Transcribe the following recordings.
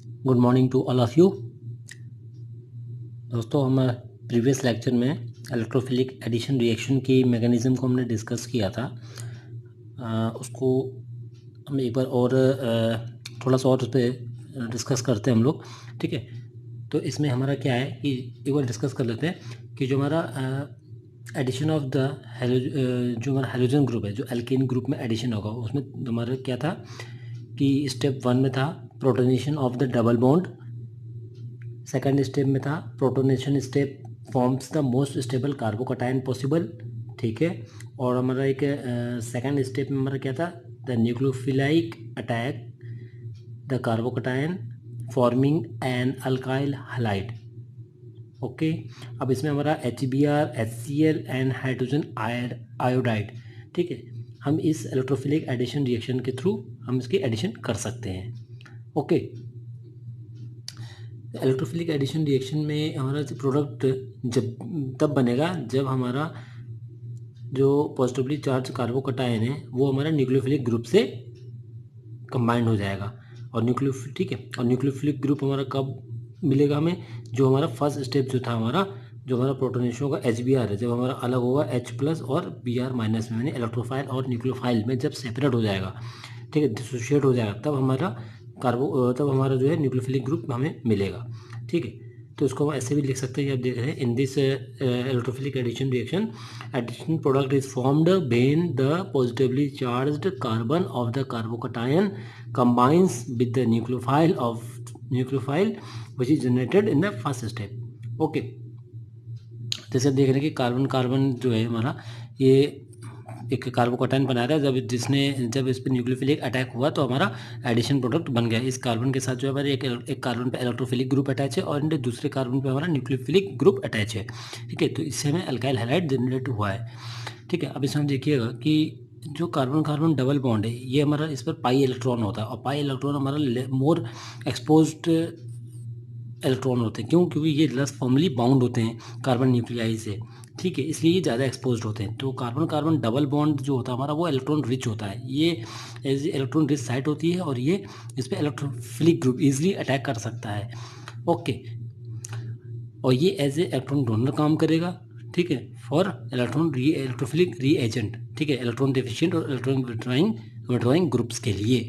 Good morning to all of you. दोस्तों, हम previous lecture में इलेक्ट्रोफिलिक एडिशन रिएक्शन की मैकेनिज़्म को हमने डिस्कस किया था। उसको हम एक बार और थोड़ा सा और उस पर डिस्कस करते हैं हम लोग। ठीक है, तो इसमें हमारा क्या है कि एक बार डिस्कस कर लेते हैं कि जो हमारा एडिशन ऑफ द जो हमारा हाइड्रोजन ग्रुप है, जो एल्केन ग्रुप में एडिशन होगा, उसमें हमारा क्या था कि स्टेप 1 में था protonation of the double bond. Second step में था protonation step forms the most stable carbocation possible. ठीक है, और हमारा एक सेकेंड स्टेप में हमारा क्या था, the nucleophilic attack the carbocation forming an alkyl halide. Okay, अब इसमें हमारा HBr, HCl and hydrogen iodide. ठीक है, हम इस इलेक्ट्रोफिलिक एडिशन रिएक्शन के थ्रू हम इसकी एडिशन कर सकते हैं। ओके, इलेक्ट्रोफिलिक एडिशन रिएक्शन में हमारा प्रोडक्ट जब तब बनेगा जब हमारा जो पॉजिटिवली चार्ज कार्बोकटायन है वो हमारा न्यूक्लियोफिलिक ग्रुप से कंबाइंड हो जाएगा। और ठीक है, और न्यूक्लियोफिलिक ग्रुप हमारा कब मिलेगा हमें, जो हमारा फर्स्ट स्टेप जो था हमारा, जो हमारा प्रोटोनेशन होगा HBr है, जब हमारा अलग होगा H+ और Br- में, यानी इलेक्ट्रोफाइल और न्यूक्लियोफाइल में जब सेपरेट हो जाएगा, ठीक है, डिसोशिएट हो जाएगा, तब हमारा जो है न्यूक्लियोफिलिक ग्रुप हमें मिलेगा। ठीक है, तो इसको हम ऐसे भी लिख सकते हैं, आप देख रहे हैं, in this electrophilic addition reaction addition product is formed when the positively charged carbon of the carbocation combines with the nucleophile which is generated in the first step। Okay, जैसे देख रहे हैं कि कार्बन कार्बन जो है हमारा, ये एक कार्बोकटायन बना रहा है। जब इस पर न्यूक्लियोफिलिक अटैक हुआ तो हमारा एडिशन प्रोडक्ट बन गया। इस कार्बन के साथ जो है हमारे एक कार्बन पे इलेक्ट्रोफिलिक ग्रुप अटैच है और दूसरे कार्बन पे हमारा न्यूक्लियोफिलिक ग्रुप अटैच है। ठीक है, तो इससे हमें अल्काइल हैलाइड जनरेट हुआ है। ठीक है, अब इसमें हम देखिएगा कि जो कार्बन कार्बन डबल बॉन्ड है, ये हमारा इस पर पाई इलेक्ट्रॉन होता है, और पाई इलेक्ट्रॉन हमारा मोर एक्सपोज्ड इलेक्ट्रॉन होते हैं। क्यों? क्योंकि ये लेस फॉर्मली बाउंड होते हैं कार्बन न्यूक्लियाई से। ठीक है, इसलिए ये ज़्यादा एक्सपोज्ड होते हैं। तो कार्बन कार्बन डबल बॉन्ड जो होता है हमारा, वो इलेक्ट्रॉन रिच होता है। ये एज इलेक्ट्रॉन रिच साइट होती है और ये इस पर इलेक्ट्रोफिलिक ग्रुप इजिली अटैक कर सकता है। ओके, और ये एज ए इलेक्ट्रॉन डोनर काम करेगा। ठीक है, फॉर इलेक्ट्रोफिलिक री एजेंट। ठीक है, इलेक्ट्रॉन डेफिशिएंट और इलेक्ट्रॉन विड्रॉइंग ग्रुप्स के लिए।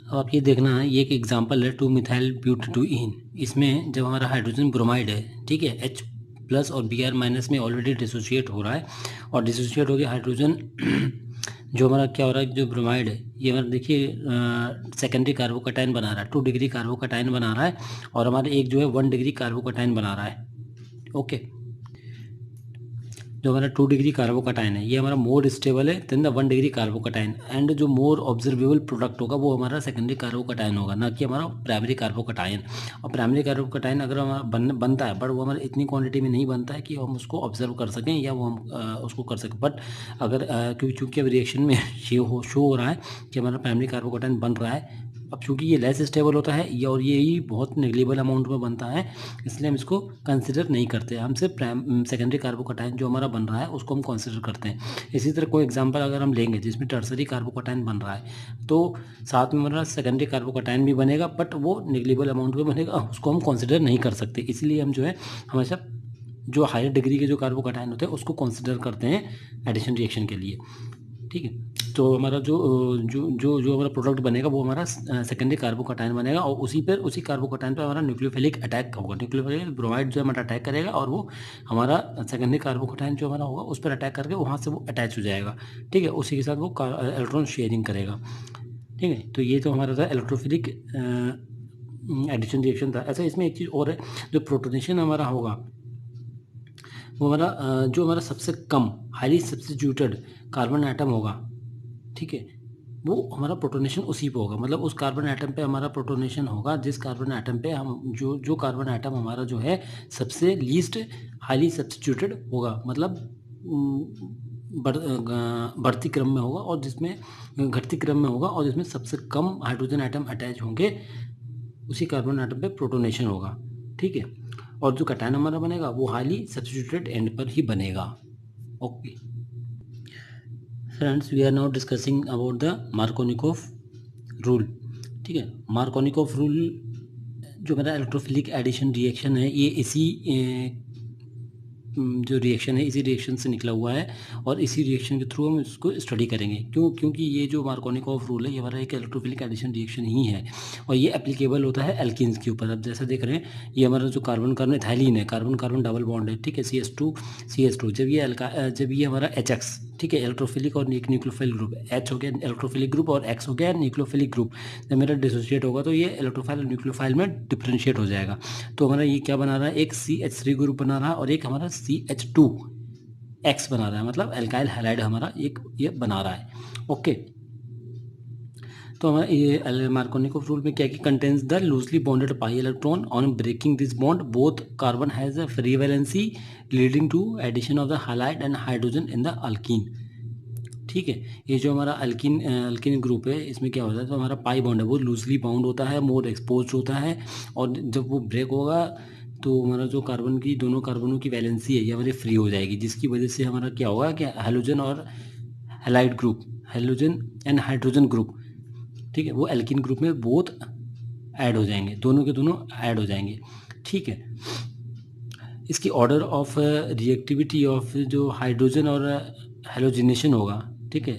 अब आप ये देखना है, ये एक एग्जांपल है 2-मिथाइल ब्यूटेटुईन। इसमें जब हमारा हाइड्रोजन ब्रोमाइड है, ठीक है, H+ और Br- में ऑलरेडी डिसोशिएट हो रहा है, और डिसोशिएट हो गया हाइड्रोजन जो हमारा क्या हो रहा है, जो ब्रोमाइड है, ये हमारा देखिए सेकेंडरी कार्बोकटायन बना रहा है, 2 डिग्री कार्बोकटायन बना रहा है, और हमारे एक जो है 1 डिग्री कार्बोकटायन बना रहा है। ओके, जो हमारा 2 डिग्री कार्बोकटायन है, ये हमारा मोर स्टेबल है than the 1 degree carbocation, and जो मोर ऑब्जर्वेबल प्रोडक्ट होगा वो हमारा सेकेंडरी कार्बोकटायन होगा, ना कि हमारा प्राइमरी कार्बोकटायन। और प्राइमरी कार्बोकटायन अगर हमारा बनता है, बट वो हमारे इतनी क्वांटिटी में नहीं बनता है कि हम उसको ऑब्जर्व कर सकें या वो हम उसको कर सकें। बट अगर क्योंकि अब रिएक्शन में शो हो रहा है कि हमारा प्राइमरी कार्बोकटायन बन रहा है, अब चूंकि ये लेस स्टेबल होता है ये, और ये ही बहुत नेग्लिजिबल अमाउंट में बनता है, इसलिए हम इसको कंसिडर नहीं करते। हम सिर्फ सेकेंडरी कार्बोकटायन जो हमारा बन रहा है उसको हम कंसिडर करते हैं। इसी तरह कोई एग्जांपल अगर हम लेंगे जिसमें टर्सरी कार्बोकटायन बन रहा है, तो साथ में हमारा सेकेंडरी कार्बोकटायन भी बनेगा, बट वो नेग्लिजिबल अमाउंट में बनेगा, उसको हम कंसिडर नहीं कर सकते। इसलिए हम जो है हमेशा जो हायर डिग्री के जो कार्बोकटायन होते हैं उसको कंसिडर करते हैं एडिशन रिएक्शन के लिए। ठीक है, तो हमारा जो जो जो जो हमारा प्रोडक्ट बनेगा वो हमारा सेकेंडरी कार्बोकटायन बनेगा, और उसी कार्बोकटायन पे हमारा न्यूक्लियोफिलिक अटैक होगा। न्यूक्लियोफिलिक ब्रोमाइड जो हमारा अटैक करेगा, और वो हमारा सेकेंडरी कार्बोकटायन जो हमारा होगा उस पर अटैक करके वहाँ से वो अटैच हो जाएगा। ठीक है, उसी के साथ वो इलेक्ट्रॉन शेयरिंग करेगा। ठीक है, तो ये तो हमारा था इलेक्ट्रोफिलिक एडिशन रिएक्शन था। ऐसा इसमें एक चीज़ और है, जो प्रोटोनेशन हमारा होगा वो हमारा जो हमारा सबसे कम हाईली सब्स्टिट्यूटेड कार्बन आइटम होगा, ठीक है, वो हमारा प्रोटोनेशन उसी पे होगा। मतलब उस कार्बन आइटम पे हमारा प्रोटोनेशन होगा जिस कार्बन आइटम पे हम जो कार्बन आइटम हमारा जो है सबसे लीस्ट हाईली सब्स्टिट्यूटेड होगा, मतलब बढ़ती क्रम में होगा, और जिसमें घटती क्रम में होगा, और जिसमें सबसे कम हाइड्रोजन आइटम अटैच होंगे, उसी कार्बन आइटम पे प्रोटोनेशन होगा। ठीक है, और जो कटायन हमारा बनेगा वो हाईली सब्स्टिट्यूटेड एंड पर ही बनेगा। Okay friends, we are now discussing about the Markovnikov rule. ठीक है, मार्कोनिकोव रूल जो मेरा इलेक्ट्रोफिलिक एडिशन रिएक्शन है ये इसी जो रिएक्शन है इसी रिएक्शन से निकला हुआ है और इसी रिएक्शन के थ्रू हम इसको स्टडी करेंगे। क्योंकि ये जो मार्कोनिकॉफ रूल है ये हमारा एक इलेक्ट्रोफिलिक एडिशन रिएक्शन ही है और ये एप्लीकेबल होता है एल्कीन्स के ऊपर। अब जैसा देख रहे हैं ये हमारा जो कार्बन कार्बन एथाइलिन है, कार्बन कार्बन डबल बॉन्ड है, ठीक है, CH2 जब ये हमारा HX, ठीक है, इलेक्ट्रोफिलिक और न्यूक्लियोफिलिक ग्रुप, H हो गया इलेक्ट्रोफिलिक ग्रुप और X हो गया न्यूक्लियोफिलिक ग्रुप, जब मेरा डिसोसिएट होगा तो ये इलेक्ट्रोफाइल और न्यूक्लियोफाइल में डिफरेंशिएट हो जाएगा। तो हमारा ये क्या बना रहा है, एक CH3 ग्रुप बना रहा है और एक हमारा CH2X बना रहा है, मतलब एल्काइल हैलाइड हमारा एक ये बना रहा है। ओके, तो हमारा ये मार्कोनिकॉफ रूल में क्या है कि contains the loosely bonded pi electron on breaking this bond both carbon has a free valency leading to addition of the halide and hydrogen in the alkene. ठीक है, ये जो हमारा अल्कीन ग्रुप है इसमें क्या होता है, तो हमारा पाई बॉन्ड है वो लूजली बाउंड होता है, मोर एक्सपोज होता है और जब वो ब्रेक होगा तो हमारा जो कार्बन की दोनों कार्बनों की वैलेंसी है ये हमारी फ्री हो जाएगी, जिसकी वजह से हमारा क्या होगा कि हैलोजन और halide group, halogen and hydrogen group, ठीक है, वो एल्कीन ग्रुप में बोथ ऐड हो जाएंगे, दोनों के दोनों ऐड हो जाएंगे। ठीक है, इसकी ऑर्डर ऑफ रिएक्टिविटी ऑफ जो हाइड्रोजन और हैलोजिनेशन होगा, ठीक है,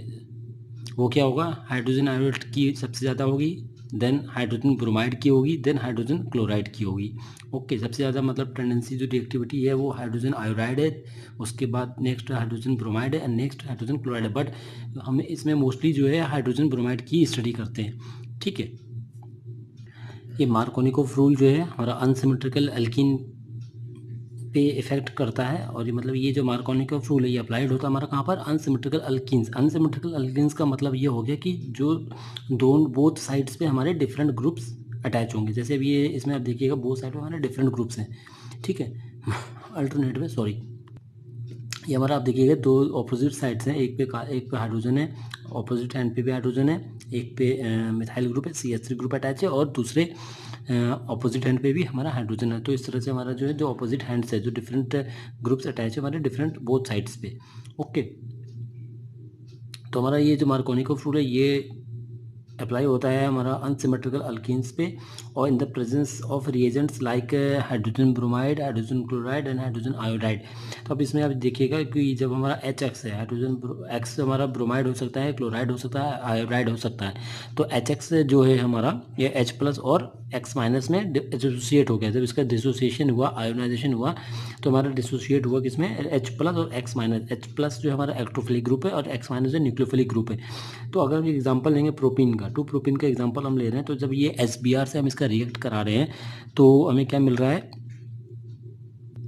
वो क्या होगा, हाइड्रोजन आयोडाइड की सबसे ज़्यादा होगी, देन हाइड्रोजन ब्रोमाइड की होगी, देन हाइड्रोजन क्लोराइड की होगी। ओके, सबसे ज़्यादा मतलब टेंडेंसी जो रिएक्टिविटी है वो हाइड्रोजन आयोडाइड है, उसके बाद नेक्स्ट हाइड्रोजन ब्रोमाइड है एंड नेक्स्ट हाइड्रोजन क्लोराइड है, बट हम इसमें मोस्टली जो है हाइड्रोजन ब्रोमाइड की स्टडी करते हैं। ठीक है, ये मार्कोनिकॉफ रूल जो है हमारा अनसिमेट्रिकल एल्कीन पे इफेक्ट करता है और ये मतलब ये जो मार्कोनिकॉफ रूल है ये अप्लाइड होता है हमारा कहाँ पर, अनसिमेट्रिकल अल्कीन्स। अनसिमेट्रिकल अल्कीन्स का मतलब ये हो गया कि जो बोथ साइड्स पे हमारे डिफरेंट ग्रुप्स अटैच होंगे। जैसे अभी ये इसमें आप देखिएगा बोथ साइड पे हमारे डिफरेंट ग्रुप्स हैं, ठीक है, अल्टरनेट में, सॉरी, ये हमारा आप देखिएगा दो ऑपोजिट साइड्स हैं, एक पे हाइड्रोजन है, ऑपोजिट हैंड पे भी हाइड्रोजन है, एक पे मिथाइल ग्रुप है, CH3 ग्रुप अटैच है और दूसरे ऑपोजिट हैंड पे भी हमारा हाइड्रोजन है। तो इस तरह से हमारा जो है जो ऑपोजिट हैंड्स है जो डिफरेंट ग्रुप्स अटैच है हमारे डिफरेंट बोथ साइड्स पे। ओके, तो हमारा ये जो मार्कोनिकॉफ रूल है ये अप्लाई होता है हमारा अनसिमेट्रिकल अल्कीन्स पे और in the presence of reagents like hydrogen bromide, hydrogen chloride and hydrogen iodide. तो अब इसमें आप देखिएगा कि जब हमारा HX है, हाइड्रोजन X हमारा ब्रोमाइड हो सकता है, क्लोराइड हो सकता है, आयोडाइड हो सकता है, तो HX जो है हमारा ये H+ और X- में डिसोसिएट हो गया। जब इसका डिसोसिएशन हुआ, आयोनाइजेशन हुआ, तो हमारा डिसोसिएट हुआ किसमें, H+ और X-। H+ जो हमारा इलेक्ट्रोफिलिक ग्रुप है और X- जो न्यूक्लियोफिलिक ग्रुप है। तो अगर हम एग्जांपल लेंगे प्रोपीन का, 2-प्रोपीन का एग्जांपल हम ले रहे हैं, तो जब ये SBr से हम इसका रिएक्ट करा रहे हैं तो हमें क्या मिल रहा है,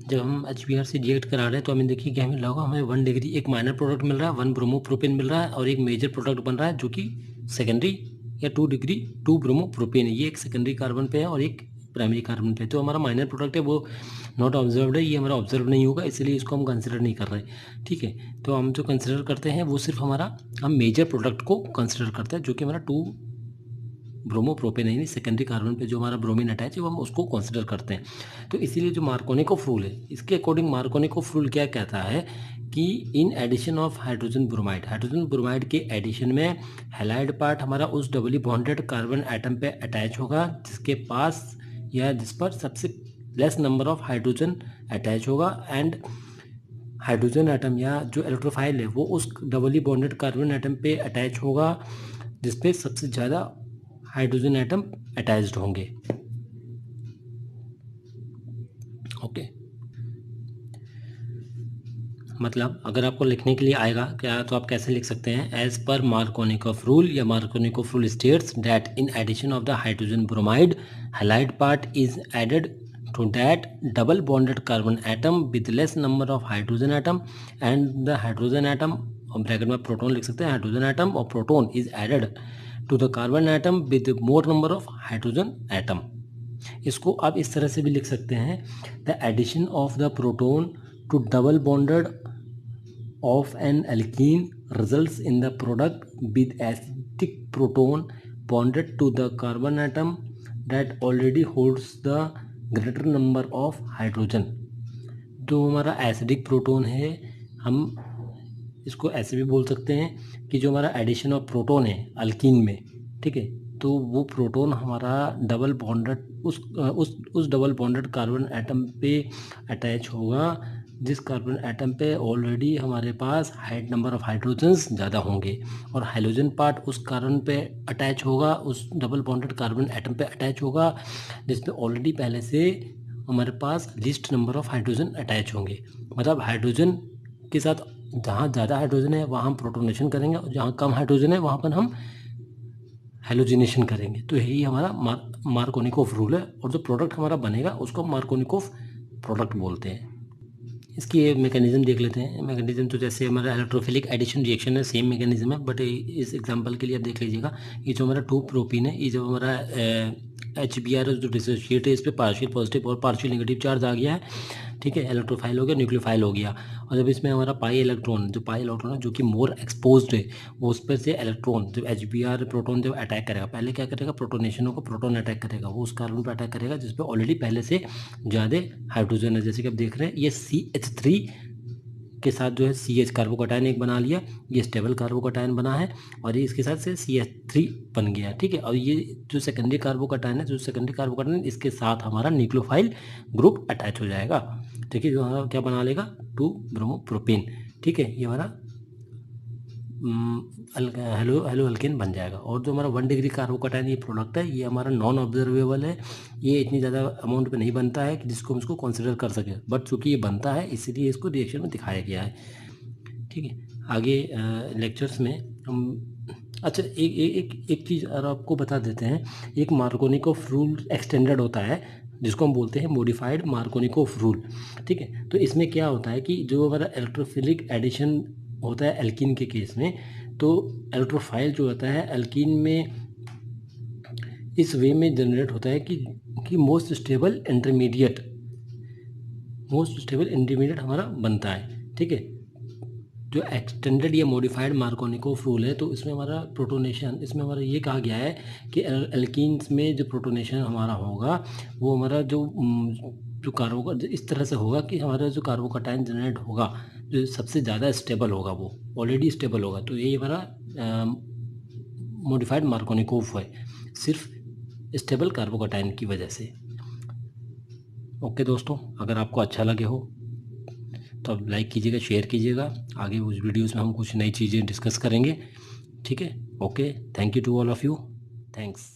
जब हम HBr से रिएक्ट करा रहे हैं तो हमें देखिए क्या मिल रहा होगा, हमें 1 डिग्री एक माइनर प्रोडक्ट मिल रहा है, 1 ब्रोमोप्रोपेन मिल रहा है और एक मेजर प्रोडक्ट बन रहा है जो कि सेकेंडरी या 2 डिग्री 2 ब्रोमोप्रोपेन है। ये एक सेकेंडरी कार्बन पे है और एक प्राइमरी कार्बन पे। तो हमारा माइनर प्रोडक्ट है वो नॉट ऑब्जर्व्ड है, ये हमारा ऑब्जर्व नहीं होगा, इसलिए इसको हम कंसिडर नहीं कर रहे। ठीक है, तो हम जो कंसिडर करते हैं वो सिर्फ हमारा हम मेजर प्रोडक्ट को कंसिडर करते हैं जो कि हमारा 2 ब्रोमोप्रोपेन यानी सेकेंडरी कार्बन पे जो हमारा ब्रोमीन अटैच है वो हम उसको कंसिडर करते हैं। तो इसीलिए जो मार्कोनिकॉफ रूल है इसके अकॉर्डिंग मार्कोनिकॉफ रूल क्या कहता है कि in addition of hydrogen bromide के एडिशन में हैलाइड पार्ट हमारा उस डबली बॉन्डेड कार्बन एटम पे अटैच होगा जिसके पास या जिस पर सबसे less number of hydrogen attach होगा, एंड हाइड्रोजन एटम या जो इलेक्ट्रोफाइल है वो उस डबली बॉन्डेड कार्बन एटम पे अटैच होगा जिस पे सबसे ज़्यादा हाइड्रोजन एटम अटैच्ड होंगे। ओके, मतलब अगर आपको लिखने के लिए आएगा क्या तो आप कैसे लिख सकते हैं, एज पर मार्कोनिकॉफ रूल या Markovnikov rule states that in addition of the hydrogen bromide halide part is added to that double bonded carbon atom with less number of hydrogen atom and the hydrogen atom हम bracket में proton लिख सकते हैं, hydrogen atom और proton is added to the carbon atom with more number of hydrogen atom. इसको आप इस तरह से भी लिख सकते हैं, the addition of the proton to double bonded of an alkene results in the product with acidic proton bonded to the carbon atom that already holds the greater number of hydrogen. जो हमारा acidic proton है हम इसको ऐसे भी बोल सकते हैं कि जो हमारा एडिशन ऑफ प्रोटॉन है अल्कीन में, ठीक है, तो वो प्रोटॉन हमारा डबल बॉन्डेड उस डबल बॉन्डेड कार्बन एटम पे अटैच होगा जिस कार्बन एटम पे ऑलरेडी हमारे पास हाई नंबर ऑफ हाइड्रोजन्स ज़्यादा होंगे, और हाइड्रोजन पार्ट उस कार्बन पे अटैच होगा, उस डबल बॉन्डेड कार्बन एटम पे अटैच होगा जिसमें ऑलरेडी पहले से हमारे पास least number of hydrogen attach होंगे। मतलब हाइड्रोजन के साथ जहाँ ज़्यादा हाइड्रोजन है वहाँ हम प्रोटोनेशन करेंगे, और जहाँ कम हाइड्रोजन है वहाँ पर हम हैलोजिनेशन करेंगे। तो यही हमारा मार्कोनिकोफ रूल है, और जो प्रोडक्ट हमारा बनेगा उसको मार्कोनिकोफ प्रोडक्ट बोलते हैं। इसकी मैकेनिज्म देख लेते हैं। मैकेनिज्म तो जैसे हमारा इलेक्ट्रोफिलिक एडिशन रिएक्शन है, सेम मैकेनिज्म है, बट इस एग्जांपल के लिए आप देख लीजिएगा, ये जो हमारा 2 प्रोपीन है, ये जो हमारा HBr जो डिसोसिएट है, इस पर पार्शियल पॉजिटिव और पार्शियल नेगेटिव चार्ज आ गया है, ठीक है, इलेक्ट्रोफाइल हो गया, न्यूक्लियोफाइल हो गया। और जब इसमें हमारा पाई इलेक्ट्रॉन है जो कि मोर एक्सपोज्ड है, वो उस पर से इलेक्ट्रॉन जब HBr प्रोटॉन जब अटैक करेगा, पहले क्या करेगा, प्रोटोनेशन होगा, प्रोटॉन अटैक करेगा, वो उस कार्बन पर अटैक करेगा जिस पर ऑलरेडी पहले से ज़्यादा हाइड्रोजन है। जैसे कि आप देख रहे हैं, ये CH3 के साथ जो है CH कार्बोकैटायन एक बना लिया, ये स्टेबल कार्बोकैटायन बना है, और ये इसके साथ से CH3 बन गया, ठीक है। और ये जो सेकेंडरी कार्बोकैटायन है, इसके साथ हमारा न्यूक्लियोफाइल ग्रुप अटैच हो जाएगा, ठीक है, जो हमारा क्या बना लेगा, 2 ब्रोमोप्रोपेन, ठीक है, ये हमारा हेलो अल्केन बन जाएगा। और जो हमारा 1 डिग्री कार्बोकैटायन ये प्रोडक्ट है, ये हमारा नॉन ऑब्जर्वेबल है, ये इतनी ज़्यादा अमाउंट पे नहीं बनता है कि जिसको हम इसको कंसिडर कर सकें, बट चूंकि ये बनता है इसीलिए इसको रिएक्शन में दिखाया गया है, ठीक है। आगे लेक्चर्स में हम अच्छा एक चीज़ और आपको बता देते हैं। एक मार्कोनिकोफ रूल एक्सटेंडेड होता है जिसको हम बोलते हैं मॉडिफाइड मार्कोनिकोफ रूल, ठीक है। तो इसमें क्या होता है कि जो हमारा इलेक्ट्रोफिलिक एडिशन होता है एल्कीन के केस में, तो इलेक्ट्रोफाइल जो होता है एल्कीन में इस वे में जनरेट होता है कि मोस्ट स्टेबल इंटरमीडिएट हमारा बनता है, ठीक है। जो एक्सटेंडेड या मॉडिफाइड मार्कोनिकोफ रूल है, तो इसमें हमारा प्रोटोनेशन, इसमें हमारा ये कहा गया है कि एल्कीन्स में जो प्रोटोनेशन हमारा होगा वो हमारा जो कार्बो इस तरह से होगा कि हमारा जो कार्बोकैटायन जनरेट होगा जो सबसे ज़्यादा स्टेबल होगा वो ऑलरेडी स्टेबल होगा। तो यही हमारा मॉडिफाइड मार्कोनिकोफ है, सिर्फ स्टेबल कार्बोकैटायन की वजह से। ओके दोस्तों, अगर आपको अच्छा लगे हो तो आप लाइक कीजिएगा, शेयर कीजिएगा। आगे उस वीडियोस में हम कुछ नई चीज़ें डिस्कस करेंगे, ठीक है। Okay, thank you to all of you, thanks.